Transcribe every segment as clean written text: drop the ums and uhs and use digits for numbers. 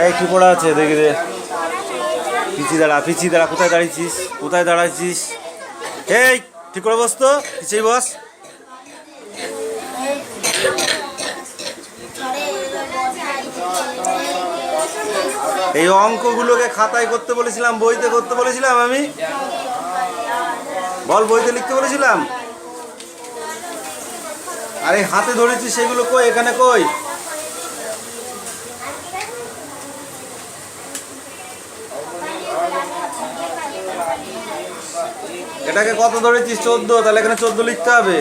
এই কি পড়া আছে দেখি রে। পিছিয়ে দাঁড়া কোথায় দাঁড়াইছিস? এই ঠিক করে বস তো, পিছিয়ে বস। এই অঙ্কগুলোকে খাতায় করতে বলেছিলাম, বইতে করতে বলেছিলাম আমি? বল, বইতে লিখতে বলেছিলাম? আরে হাতে ধরেছি সেগুলো কই? এখানে কই? এটাকে কত ধরেছিস? 14। তাহলে এখানে 14 লিখতে হবে।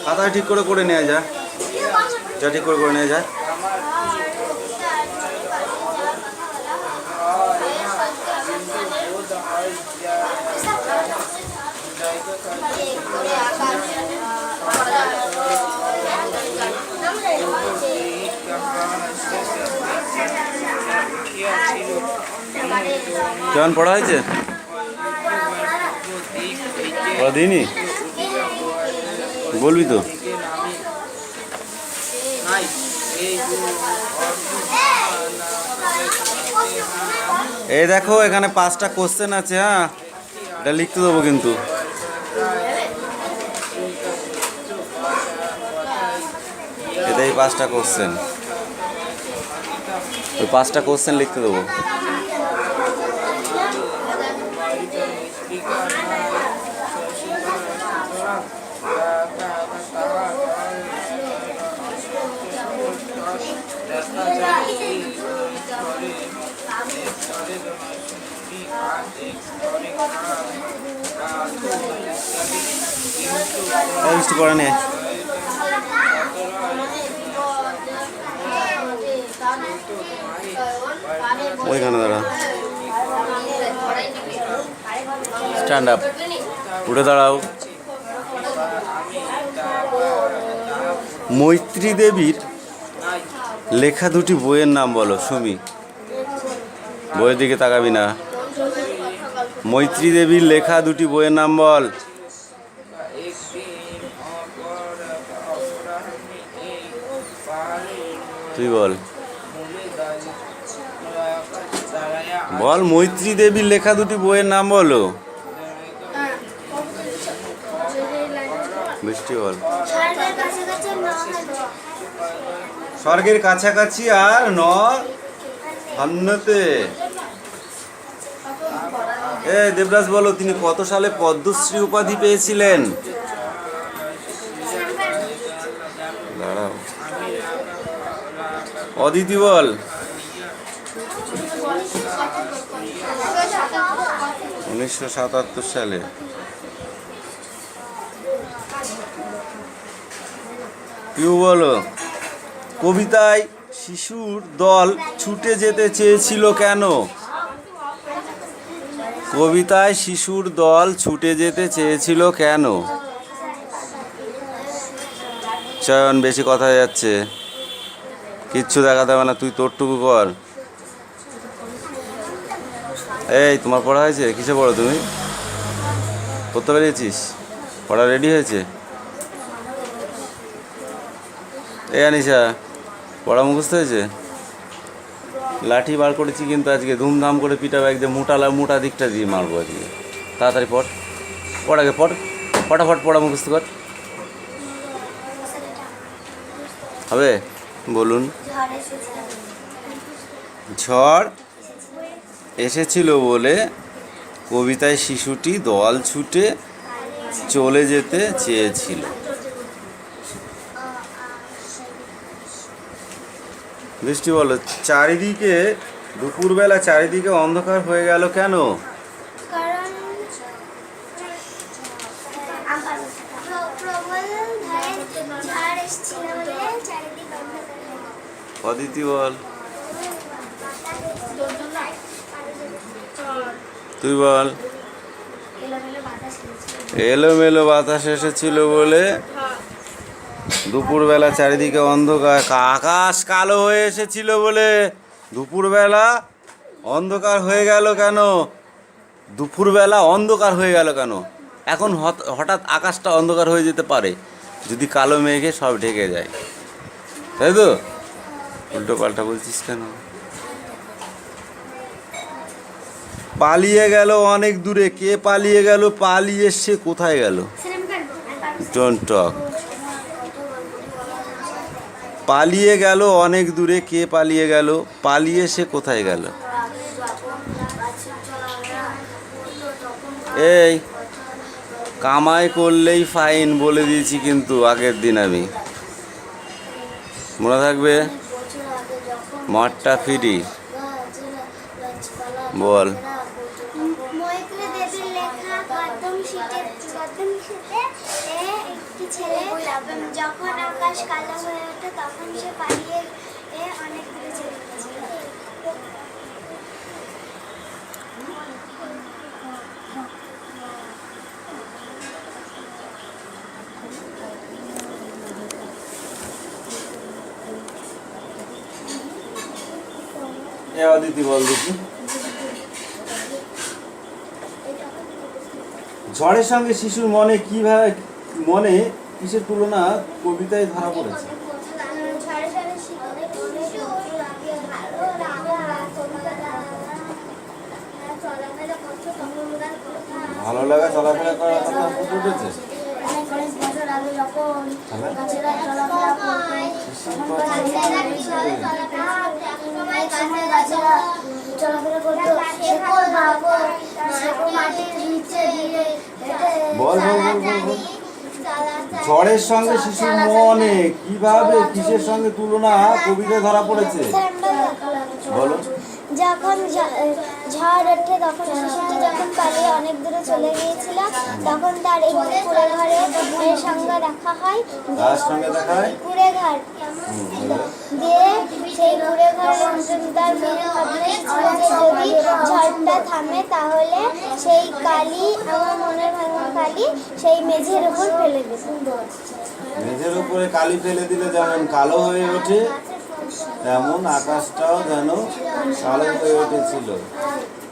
খাতায় ঠিক করে নেওয়া যায়, যা ঠিক করে নেওয়া যায়। কেমন পড়া হয়েছে? পড়া দিইনি? বলবি তো? এই দেখো এখানে 5টা কোশ্চেন আছে। হ্যাঁ, এটা লিখতে দেবো কিন্তু। এটাই 5টা কোশ্চেন, ওই 5টা কোশ্চেন লিখতে দেবো। মিষ্টি করে নে। ওইখানে দাঁড়া, স্ট্যান্ড আপ, উঠে দাঁড়াও। মৈত্রী দেবীর লেখা দুটি বইয়ের নাম বলো। সুমি, বইয়ের দিকে তাকাবি না। মৈত্রী দেবীর লেখা দুটি বইয়ের নাম বল। তুই বল, বল মৈত্রী দেবীর লেখা দুটি বইয়ের নাম বলো। বৃষ্টি বল। স্বর্গের কাছাকাছি আর নন্নতে। দেবরাজ বলো, তিনি কত সালে পদ্মশ্রী উপাধি পেয়েছিলেন? দাঁড়াও। অদিতি বল। 1977 সালে। কেউ বলো, কবিতায় শিশুর দল ছুটে যেতে চেয়েছিল কেন? কবিতায় শিশুর দল ছুটে যেতে চেয়েছিল কেন? চয়ন বেশি কথা যাচ্ছে, কিচ্ছু দেখা দেবে না, তুই তোরটুকু কর। এই তোমার পড়া হয়েছে? কিসে পড়ো তুমি? পড়তে পেরেছিস? পড়া রেডি হয়েছে? এই আনিশা, পড়া মুখস্থ হয়েছে? লাঠি বার করেছি কিন্তু আজকে ধুমধাম করে পিটাবো, একদম মোটা দিকটা দিয়ে মারবো আজকে। তাড়াতাড়ি পড় আগে পড়, ফটাফট পড়া মুখস্থ কর। হবে? বলুন। ঝড় এসেছিল বলে কবিতায় শিশুটি দল ছুটে চলে যেতে চেয়েছিল। বৃষ্টি বলো, চারিদিকে দুপুরবেলা চারিদিকে অন্ধকার হয়ে গেল কেন? অদিতি বল। তুই বল। এলোমেলো বাতাস এসেছিল বলে দুপুরবেলা চারিদিকে অন্ধকার, আকাশ কালো হয়ে এসেছিল বলে দুপুরবেলা অন্ধকার হয়ে গেল কেন? দুপুরবেলা অন্ধকার হয়ে গেল কেন? এখন হঠাৎ আকাশটা অন্ধকার হয়ে যেতে পারে যদি কালো মেঘে সব ঢেকে যায়, তাই তো? উল্টো পাল্টা বলছিস কেন? পালিয়ে গেল অনেক দূরে, কে পালিয়ে গেল? পালিয়ে সে কোথায় গেল? Don't talk. পালিয়ে গেল অনেক দূরে, কে পালিয়ে গেল? পালিয়ে সে কোথায় গেল? এই কামাই করলেই ফাইন বলে দিয়েছি কিন্তু আগের দিন আমি, মনে থাকবে? মাঠটা ফ্রি। বল। যখন আকাশ কালো হয়ে ওঠে তখন সে পালিয়ে অনেক দূরে চলে গেছিল। অদিতি বল দেখি। ঝড়ের সঙ্গে শিশুর মনে কিভাবে মনে কিসের তুলনা কবিতায় ধরা পড়েছে? ভালো লাগা চলাফেরা করার কথা ফুটেছে। বল বল বল বল। ঝড়ের সঙ্গে শিশুর মনে কিভাবে কিসের সঙ্গে তুলনা কবিতায় ধরা পড়েছে? বলো। যখন ঝড় ওঠে তখন শিশুটি যখন পালিয়ে অনেক দূরে চলে গিয়েছিল তখন তার এই কুড়ে ঘরের সঙ্গে দেখা হয়। কুড়ে ঘর দিয়ে সেই কুড়ে ঘরের তার মনে ভাবনা ছিল যে যদি ঝড়টা থামে তাহলে সেই কালি, আমার মনের ভাঙা কালি সেই মেঝের উপর ফেলে দেবে। মেঝের উপরে কালি ফেলে দিলে যেমন কালো হয়ে ওঠে, তেমন আকাশটাও যেন কালো হয়ে উঠেছিল।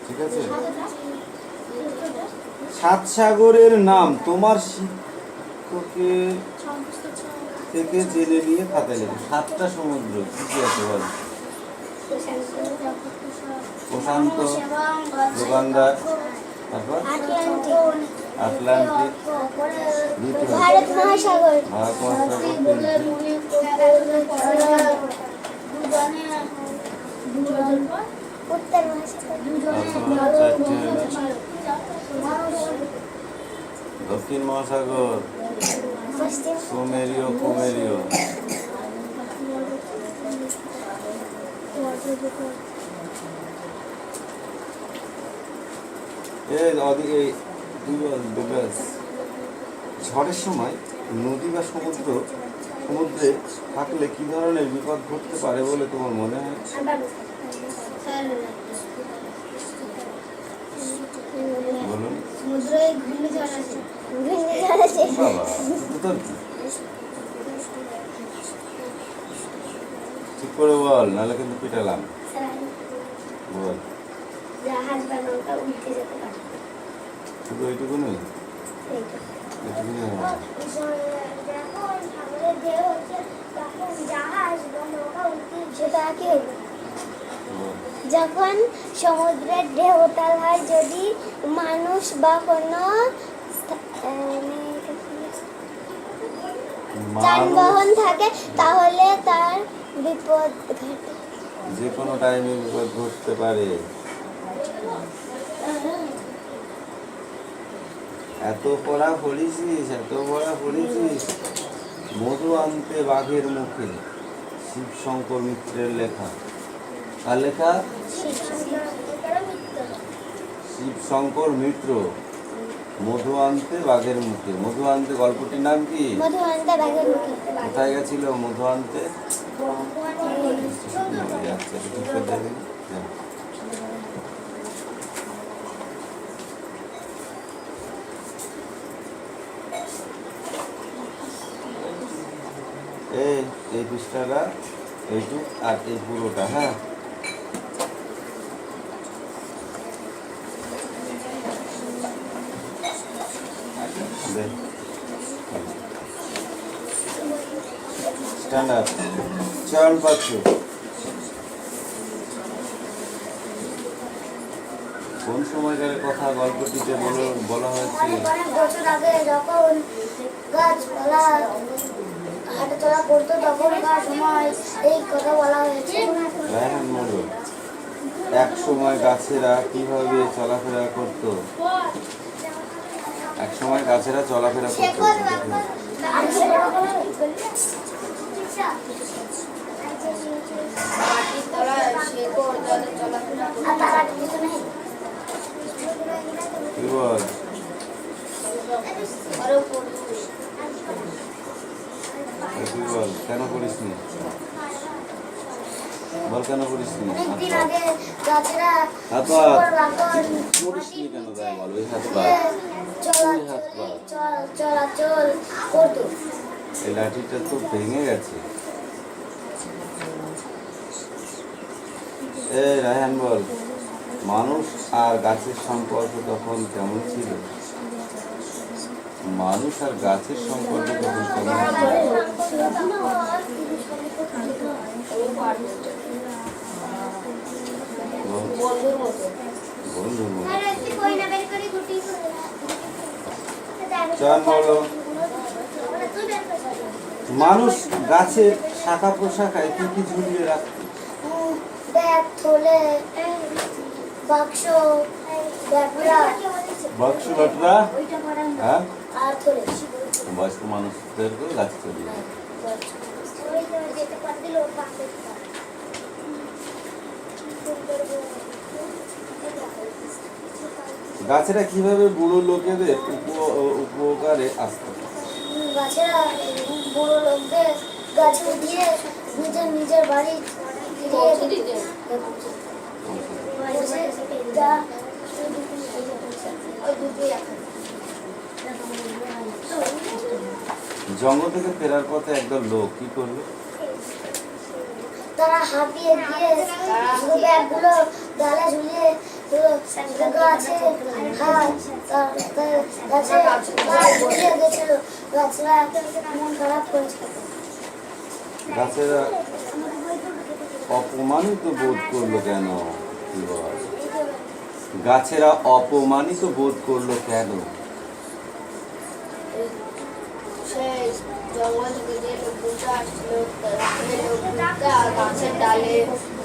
ঠিক আছে। সাত সাগরের নাম তোমার শিক্ষকের থেকে জেনে নিয়ে খাতায় লেখো। সাতটা সমুদ্র কি কি আছে বল? প্রশান্ত, গঙ্গা, তারপর আটলান্টিক, ভারত মহাসাগর, উত্তর মহাসাগর, দক্ষিণ মহাসাগর, সুমেরীয়, কুমেরীয়। ঝড়ের সময় নদী বা সমুদ্রে থাকলে কি ধরনের বিপদ ঘটতে পারে বলে তোমার মনে হয়? বলুন। ঠিক করে বল, নাহলে কিন্তু পিটালাম। বল। শুধু এইটুকুনি? যখন সমুদ্রের ঢেউ উতাল হয়, যদি মানুষ বা কোনো যানবাহন থাকে তাহলে তার বিপদ ঘটে। যে কোনো টাইমে বিপদ ঘটতে পারে। এত পড়া পড়েছিস। মধু আনতে বাঘের মুখে, শিবশঙ্কর মিত্রের লেখা। কার লেখা? শিবশঙ্কর মিত্র। মধু আনতে বাঘের মুখে। মধু আনতে গল্পটির নাম কি? মধু আনতে বাঘের মুখে। কোথায় গেছিল মধু আনতে? এই পৃষ্ঠাটা এইটুক আর এই পুরোটা। হ্যাঁ, স্ট্যান্ড আপ। চয়ন পাচ্ছু কোন সময়কার কথা গল্পটিতে বলা হয়েছে? অনেক অনেক বছর আগে যখন গাছপালা হাঁটাচলা করতো তখনকার সময় এই কথা বলা হয়েছে। রায়হান মণ্ডল, এক সময় গাছেরা কিভাবে চলাফেরা করত? এক সময় গাছেরা চলাফেরা করত। কি বল? তুই বল কেন করিসনি? বল কেন করিসনি? অনেকদিন আগে গাছেরা হাত পা করিসনি কেন তাই বল? ওই হাত পা চলাচল করতো। এই লাঠিটা তো ভেঙে গেছে। এই রায়হান বল, মানুষ আর গাছের সম্পর্ক তখন কেমন ছিল? মানুষ আর গাছের সম্পর্ক তখন কেমন ছিল? বন্ধুর মতো। চয়ন বলো, মানুষ গাছের শাখা প্রশাখায় কি কি ঝুলিয়ে রাখত? ব্যাগ, থলে, বাক্স, বাক্স, লটরা, হ্যাঁ, আর থলে। বয়স্ক মানুষদেরকে গাছ চলিয়ে যায়। গাছেরা কিভাবে বুড়ো লোকেদের উপকারে আসত? গাছেরা বুড়ো লোকদের গাছে দিয়ে নিজের বাড়ি পৌঁছে দিতে। জঙ্গল থেকে ফেরার পথে একদল লোক কি করলো? তারা হাঁপিয়ে গিয়ে ব্যাগগুলো গালে ঝুলিয়ে গাছে ঝুলিয়ে গেছিল। গাছরা মন খারাপ করেছিল। গাছেরা অপমানিত বোধ করলো কেন? কি বল? গাছেরা অপমানিত বোধ করলো কেন? জঙ্গল থেকে যে লোকটা আসছিল গাছের ডালে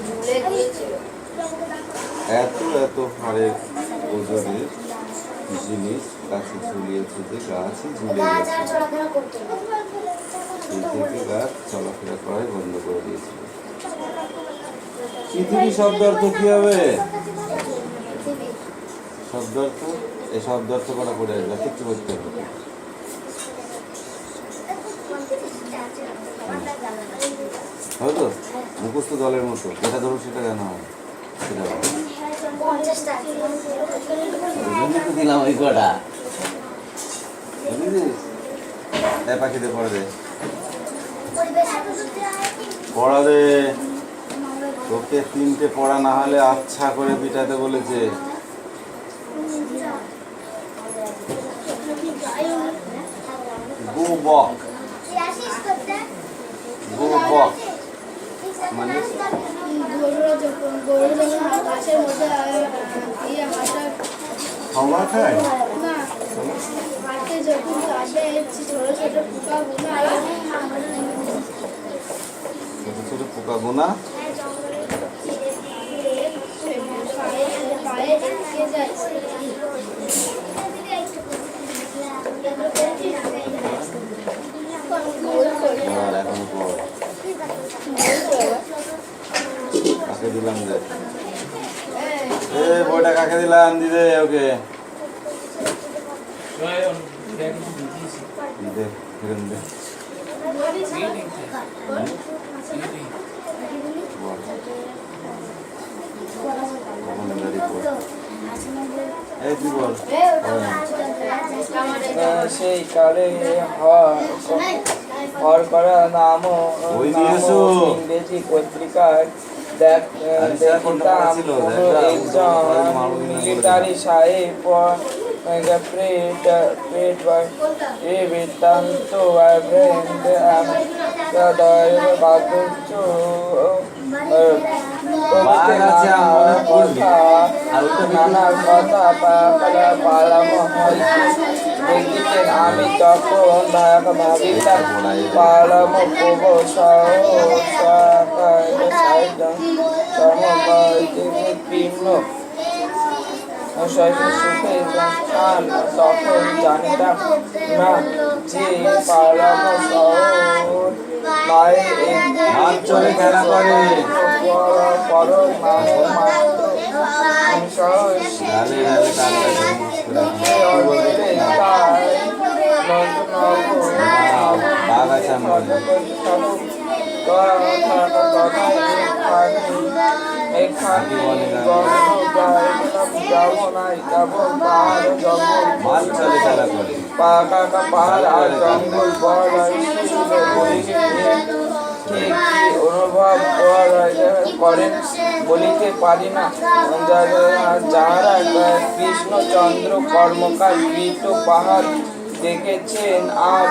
ঝুলে গিয়েছিল। এত হাড়ের ওজনের জিনিস গাছে ঝুলিয়েছে যে গাছই ঝুলে গেছে। সেই থেকে গাছ চলাফেরা করাই বন্ধ করে দিয়েছিল। পৃথিবী শব্দ অর্থ কি হবে? শব্দ অর্থ, এই শব্দ অর্থ করা পড়ে আসবে, কিচ্ছু করতে হবে। হয়তো মুখস্থ দলের মতো যেটা ধরো সেটা কেন হয় সেটা দিলাম ওই কটা বুঝেছিস? পাখিতে পড়া দে তোকে 3টে পড়া না হলে আচ্ছা করে পিটাতে বলেছে। গোবক, গোবক মানে খাওয়া খায় না, যখন ছোট পোকা গোনা এখন পর কাকে দিলাম দে, বইটা কাকে দিলাম দিদে ওকে দে ফিরেন দে। সেই কালে হর করা নাম ইংরেজি পত্রিকায় দেখিতাম একজন মিলিটারি সাহেব prayed by a Vitanto, I bring the Daiva Batucho. নানা কথা পালাম দেখিতেন আমি তখন ভাবিলাম পালাম কৃষ্ণ সুখে স্থান তখন জানিতাম না যে পালাম শহর মায়ের চলে খেলা করে পরম মায়ের পাহাড় আর জঙ্গল অনুভব করেন বলিতে পারি না যাহারা কৃষ্ণচন্দ্র কর্মকার কৃত পাহাড় দেখেছেন আর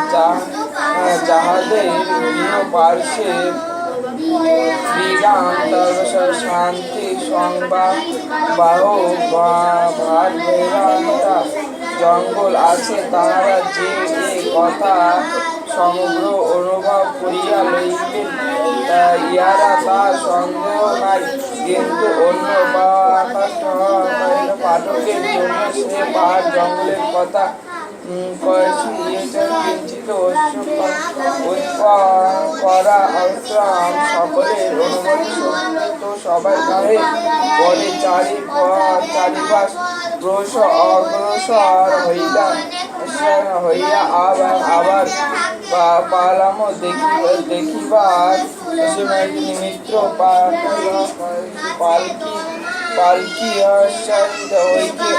যাহাদের পার্শ্বে শ্রীরাম শান্তি সংবাদ বাহক ভারবেরান্তা জঙ্গল আছে তাহারা যে এই কথা সমগ্র অনুভব করিয়া লইবেন ইহারা তার সন্দেহ নাই কিন্তু অন্য পাঠকের জন্য সে পাহাড় জঙ্গলের কথা কয়েছি কিঞ্চিত করা আশ্রম সকলের অনুমতি তো সবাই গায়ে পরে চারিপাশ অগ্রসর হইয়া আবার পালাম দেখিবার নিমিত্ত পালকি হইতে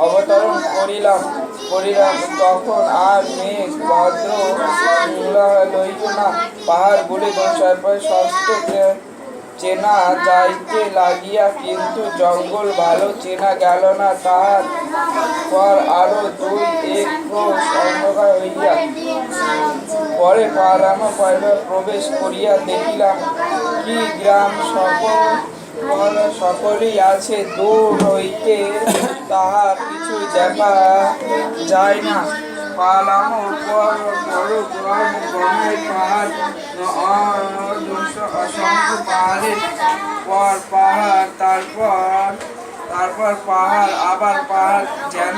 অবতরণ করিলাম তখন আর মেঘ ভদ্র লইল না পাহাড় বলে ষষ্ঠ চেনা যাইতে লাগিয়া কিন্তু জঙ্গল ভালো চেনা গেল না তাহার পর আরো 2-1 ক্রোশ অন্ধকার হইয়া পরে পালাম প্রবেশ করিয়া দেখিলাম কি গ্রাম সকলেই আছে দূর হইতে তাহার কিছুই দেখা যায় না পালাম বড় গমের পাহাড় অসংখ্য পাহাড়ের পর পাহাড় তারপর পাহাড় আবার পাহাড় যেন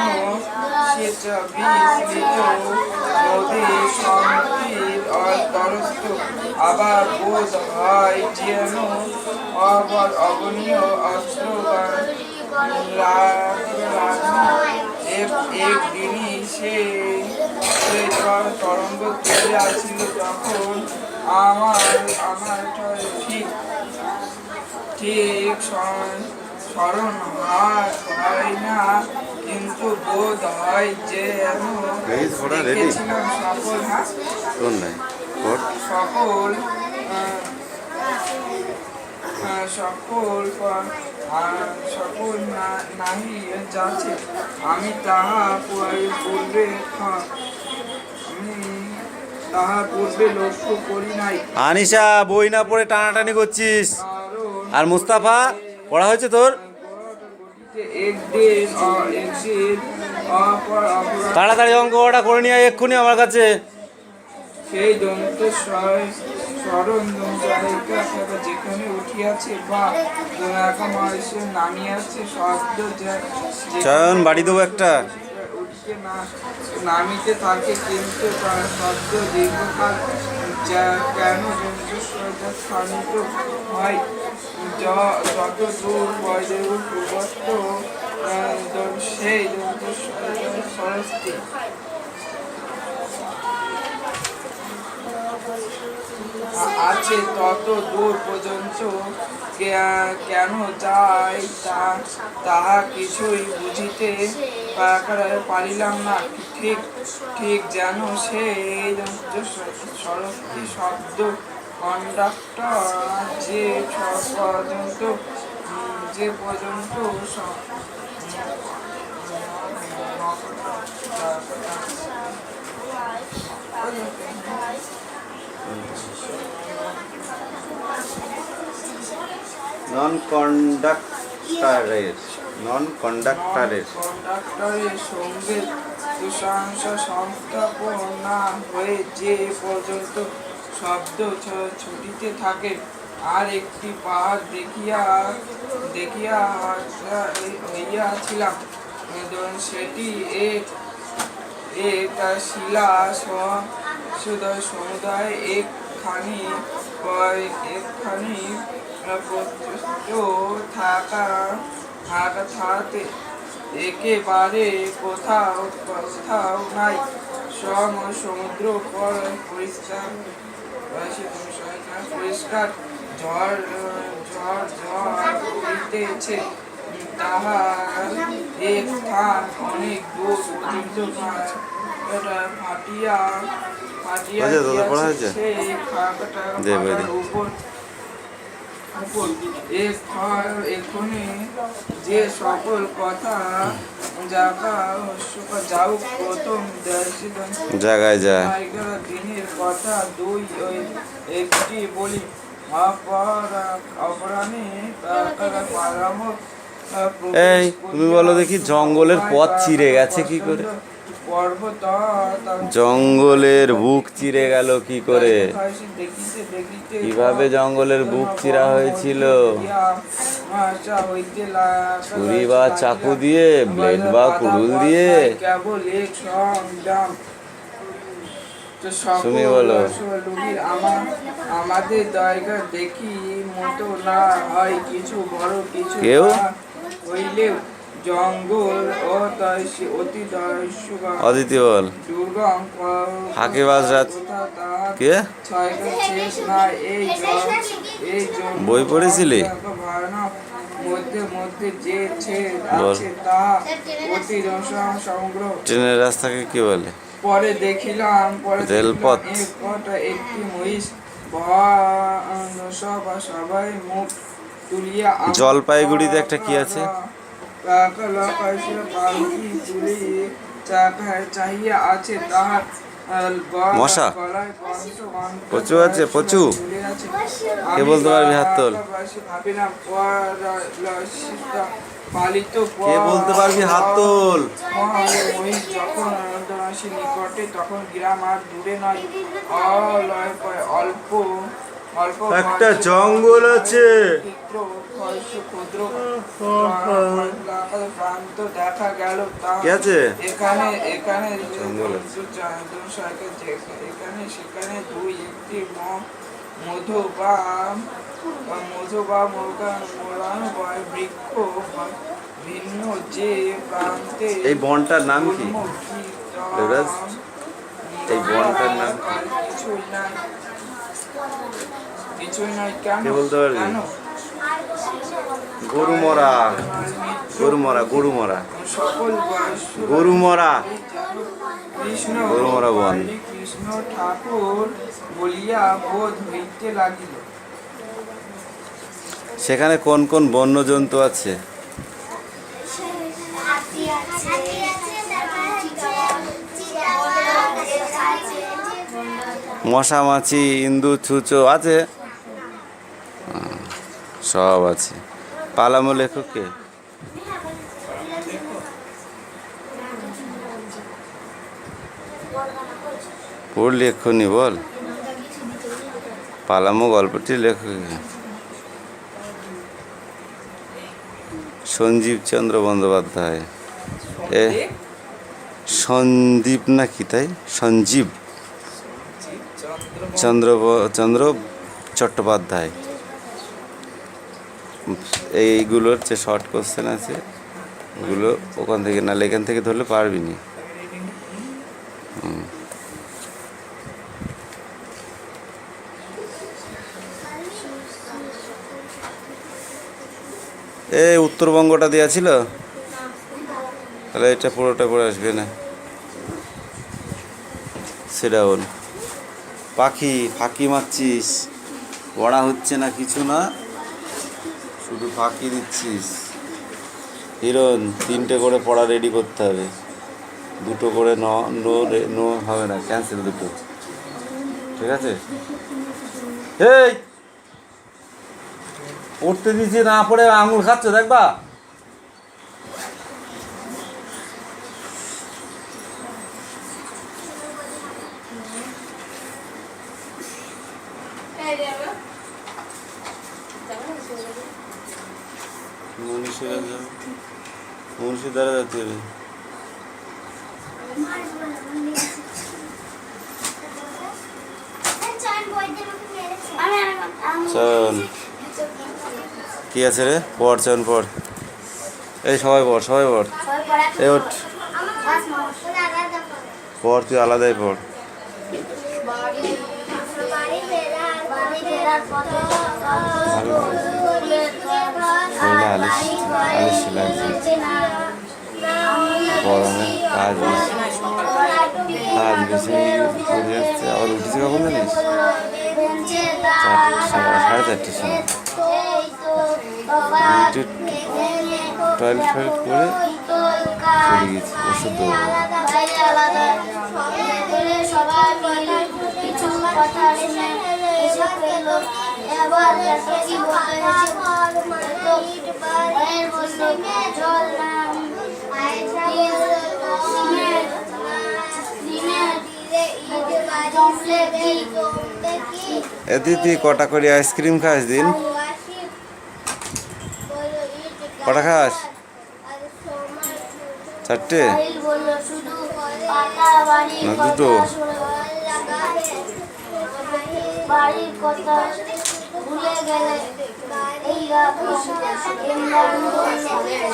নদী শান্তির তরস্ত আবার বোধ হয় যেন অগণীয় অস্ত্র একদিনই সে তরঙ্গ চলে আসছিল তখন আমার ঠিক স্মরণ হয় না কিন্তু বোধ হয় যে দেখেছিলাম সকল নাহি যাচ্ছে আমি তাহা পূর্বে লক্ষ্য করি নাই। আনিশা বই না পড়ে টানাটানি করছিস আর মুস্তাফা পড়া হয়েছে তোর তাড়াতাড়ি অঙ্কটা করে নিয়ে এক্ষুনি আমার কাছে সেই দন্ত স্মরণ যেখানে উঠিয়াছে বা নামিয়াছে শব্দ চয়ন বাড়ি দেবো একটা নামিতে থাকে কিন্তু শব্দ দীর্ঘকাল কেন স্থানিত হয় যত দূর বয়দেব পূর্বত্ব সেই সরস্বতী আছে তত দূর পর্যন্ত কেন যায় তাহা কিছুই বুঝিতে পারিলাম না ঠিক যেন সেই সরস্বতী শব্দ কন্ডাক্টর যে পর্যন্ত নন কন্ডাক্টরের কন্ডাক্টরের সঙ্গে প্রশংসা সংস্থাপন না হয়ে যে পর্যন্ত শব্দ ছুটিতে থাকে। আর একটি পাহাড় দেখিয়া হইয়াছিলাম, সেটি এক শিলা সমুদায় একখানি থাকাতে একেবারে কোথাও নাই। সমুদ্র পরিষ্কার ঝড় হইতেছে, তাহার এক স্থান অনেক দূর পর্যন্ত ফাটিয়া গিয়াছে। সেই খাগটার উপর এক্ষণে যে সকল কথা যাও প্রথম জায়গায় যায়। দিনের কথা দুই একটি বলি। অপরাণে এই তুমি বলো দেখি, জঙ্গলের পথ চিরে গেছে কি করে? জঙ্গলের বুক চিরে গেল কি করে? কিভাবে জঙ্গলের বুক চিরা হয়েছিল? ছুরি বা চাকু দিয়ে, ব্লেড বা কুড়ুল দিয়ে? তুমি বলো। আমাদের জায়গা দেখি মতো না হয় কিছু বড় কিছু কেউ হইলেও জঙ্গল অতি অদিতি বল। দুর্গম ফাঁকিবাজ রাত কে শেষ নাই। এই বই পড়েছিলি? মধ্যে মধ্যে যে ছেদ আছে তা অতি সংগ্রহ। ট্রেনের রাস্তাকে কি বলে? পরে দেখিলাম রেলপথ। একটি মহিষ সবাই মুখ তুলিয়া জলপাইগুড়িতে একটা কি আছে? চাহিয়া আছে, তাহার মশা? পচু আছে? পচু? কে বলতে পারবি? হাত তোল। ভাবিলাম পালিত কে বলতে পারবি? হাত তোল। মহিষ যখন নিকটে, তখন গ্রাম আর দূরে নয়, অল্প একটা জঙ্গল আছে। ক্ষুদ্র প্রান্ত দেখা গেল। কি আছে? এখানে জঙ্গল আছে। এখানে সেখানে দুই একটি মধু বা মোড়ানো বৃক্ষ ভিন্ন যে প্রান্তে। এই বনটার নাম কি দেবরাজ? এই বনটার নাম কি? কিছুই নাই। কেন? কে বলতে পারবি? গরুমরা। সকল গরুমরা কৃষ্ণ গরুমরা বন। কৃষ্ণ ঠাকুর বলিয়া বোধ হইতে লাগিল। সেখানে কোন কোন বন্য জন্তু আছে? মশা, মাছি, ইন্দু, ছুঁচো আছে? সব আছে। পালামো লেখক কে? পড়লি এক্ষুনি বল। পালামো গল্পটির লেখক কে? সঞ্জীব চন্দ্র বন্দ্যোপাধ্যায়। সন্দীপ না কি তাই? সঞ্জীব চন্দ্র চট্টোপাধ্যায়। এইগুলোর যে শর্ট কোশ্চেন আছে ওগুলো ওখান থেকে, নাহলে এখান থেকে ধরলে পারবি নি। এই উত্তরবঙ্গটা দেওয়া ছিল, তাহলে এটা পুরোটা পড়ে আসবে না। সেটা বল। ফাঁকি মারছিস, পড়া হচ্ছে না, কিছু না, শুধু ফাঁকি দিচ্ছিস। হিরণ 3টে করে পড়া রেডি করতে হবে। দুটো করে নো হবে না, ক্যান্সেল দুটো, ঠিক আছে? এই পড়তে দিয়েছি না পড়ে আঙুল খাচ্ছ দেখবা। মনীষের দ্বারা যেতে হবে। চল কি আছে রে, পড় চল পড়। এই সবাই পড়, সবাই পড়। এই ওঠ, পড়, তুই আলাদাই পড়। আলিশ লাগছে, গরমে কাজ বেশি, কাজ বেশি করে যাচ্ছে। আবার উঠেছে কখন জানিস? 4:30টার সময়। টয়লেট ফয়েলেট করে চলে গেছি ওষুধ দেবো। এ দিদি কটা করে আইসক্রিম খাস দিন? কটা খাস? 4টে না 2টো? বাড়ির কথা ভুলে গেলে এই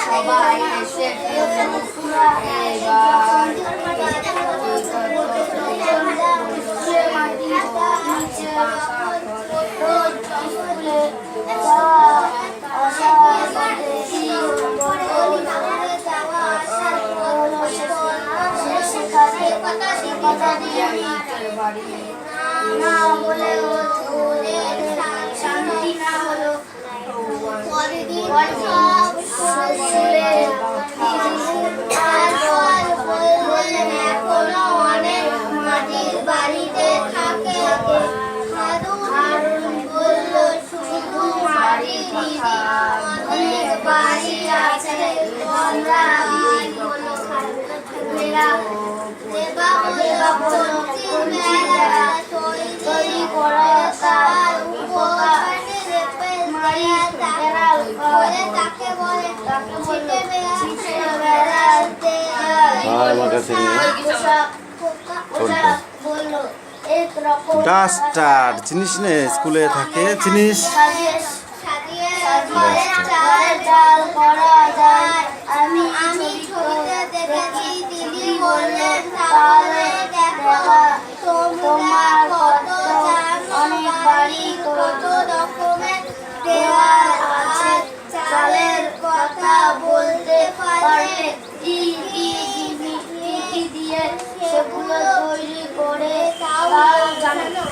সবাই এসে না বলে শান্তি না হলো এখনো অনেক মাটির বাড়িতে থাকে। বলল শুধু মাটির দিদি, অনেক বাড়ি আছে তোমরা তৈরি করা তার উপকার ডাস্টার চিনিস নে, স্কুলে থাকে চিনিস? আমি ছবিতে দেখেছি, দিদি বললেন তাহলে দেখো তোমার কত অনেক বাড়ি, কত রকমের দেওয়াল আছে, চালের কথা বলতে পারবে কি দিয়ে সেগুলো তৈরি করে তাও জানো?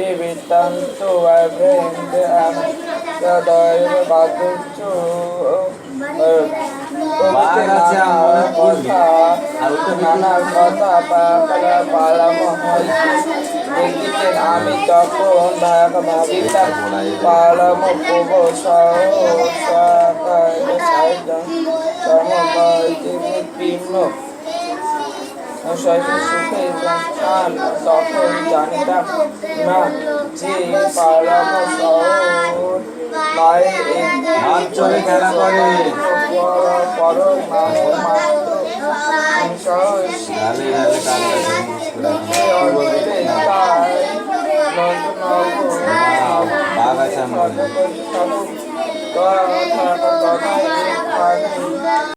এ বৃত্তান্ত নানা কথা পালাম হয়েছে। আমি তখন ভাবিতাম পালাম সমীর্ণ সুখে তখন জানিতাম না যে পালাম শহর মায়ের খেলা করে পরশ বাগাছা